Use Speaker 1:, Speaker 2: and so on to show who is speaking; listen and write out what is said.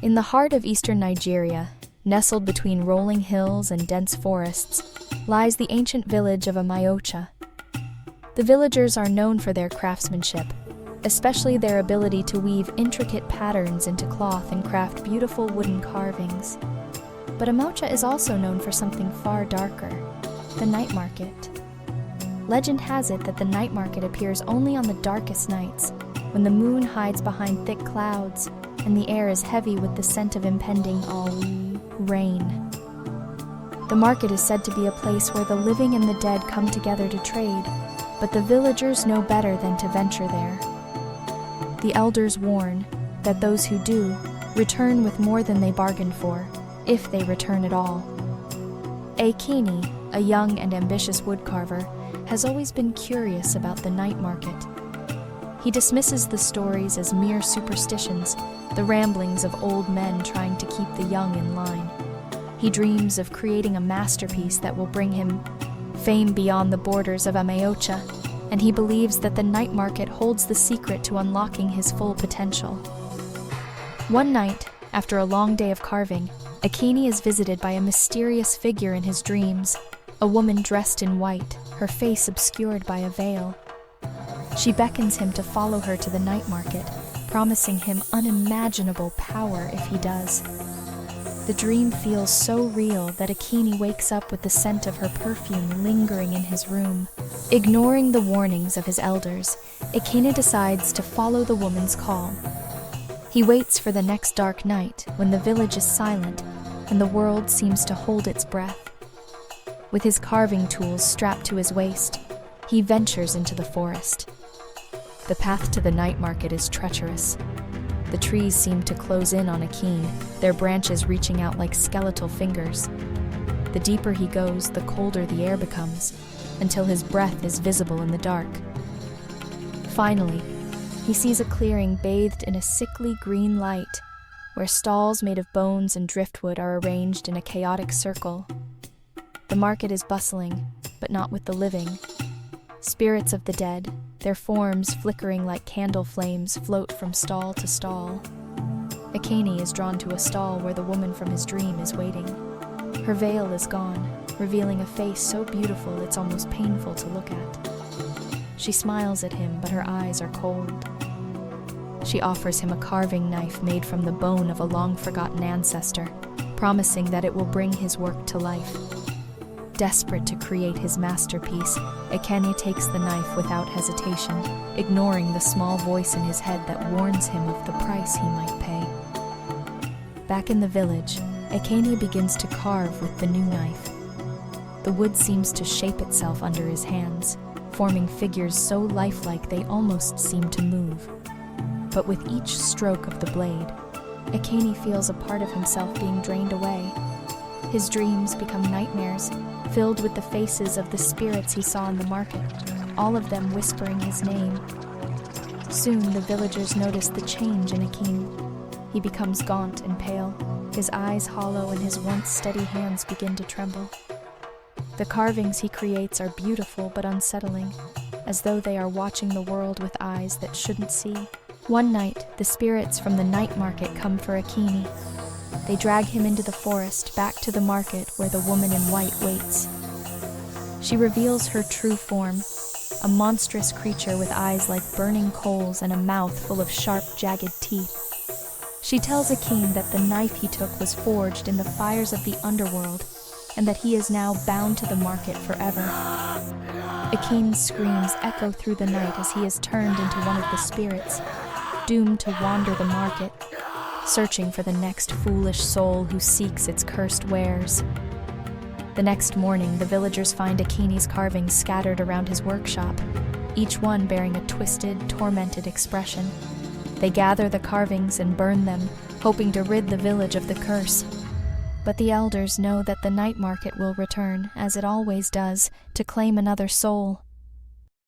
Speaker 1: In the heart of eastern Nigeria, nestled between rolling hills and dense forests, lies the ancient village of Amaocha. The villagers are known for their craftsmanship, especially their ability to weave intricate patterns into cloth and craft beautiful wooden carvings. But Amaocha is also known for something far darker, the night market. Legend has it that the night market appears only on the darkest nights, when the moon hides behind thick clouds and the air is heavy with the scent of impending rain. The market is said to be a place where the living and the dead come together to trade, but the villagers know better than to venture there. The elders warn that those who do return with more than they bargained for, if they return at all. Ekene, a young and ambitious woodcarver, has always been curious about the night market. He dismisses the stories as mere superstitions, the ramblings of old men trying to keep the young in line. He dreams of creating a masterpiece that will bring him fame beyond the borders of Amaocha, and he believes that the night market holds the secret to unlocking his full potential. One night, after a long day of carving, Ekene is visited by a mysterious figure in his dreams, a woman dressed in white, her face obscured by a veil. She beckons him to follow her to the night market, promising him unimaginable power if he does. The dream feels so real that Ekene wakes up with the scent of her perfume lingering in his room. Ignoring the warnings of his elders, Ekene decides to follow the woman's call. He waits for the next dark night when the village is silent and the world seems to hold its breath. With his carving tools strapped to his waist, he ventures into the forest. The path to the night market is treacherous. The trees seem to close in on Ekene, their branches reaching out like skeletal fingers. The deeper he goes, the colder the air becomes, until his breath is visible in the dark. Finally, he sees a clearing bathed in a sickly green light, where stalls made of bones and driftwood are arranged in a chaotic circle. The market is bustling, but not with the living. Spirits of the dead, their forms flickering like candle flames, float from stall to stall. Ekene is drawn to a stall where the woman from his dream is waiting. Her veil is gone, revealing a face so beautiful it's almost painful to look at. She smiles at him, but her eyes are cold. She offers him a carving knife made from the bone of a long-forgotten ancestor, promising that it will bring his work to life. Desperate to create his masterpiece, Ekene takes the knife without hesitation, ignoring the small voice in his head that warns him of the price he might pay. Back in the village, Ekene begins to carve with the new knife. The wood seems to shape itself under his hands, forming figures so lifelike they almost seem to move. But with each stroke of the blade, Ekene feels a part of himself being drained away. His dreams become nightmares, filled with the faces of the spirits he saw in the market, all of them whispering his name. Soon the villagers notice the change in Ekene. He becomes gaunt and pale, his eyes hollow and his once steady hands begin to tremble. The carvings he creates are beautiful but unsettling, as though they are watching the world with eyes that shouldn't see. One night, the spirits from the night market come for Ekene. They drag him into the forest, back to the market where the woman in white waits. She reveals her true form, a monstrous creature with eyes like burning coals and a mouth full of sharp, jagged teeth. She tells Ekene that the knife he took was forged in the fires of the underworld, and that he is now bound to the market forever. Ekene's screams echo through the night as he is turned into one of the spirits, doomed to wander the market, searching for the next foolish soul who seeks its cursed wares. The next morning, the villagers find Ekene's carvings scattered around his workshop, each one bearing a twisted, tormented expression. They gather the carvings and burn them, hoping to rid the village of the curse. But the elders know that the night market will return, as it always does, to claim another soul.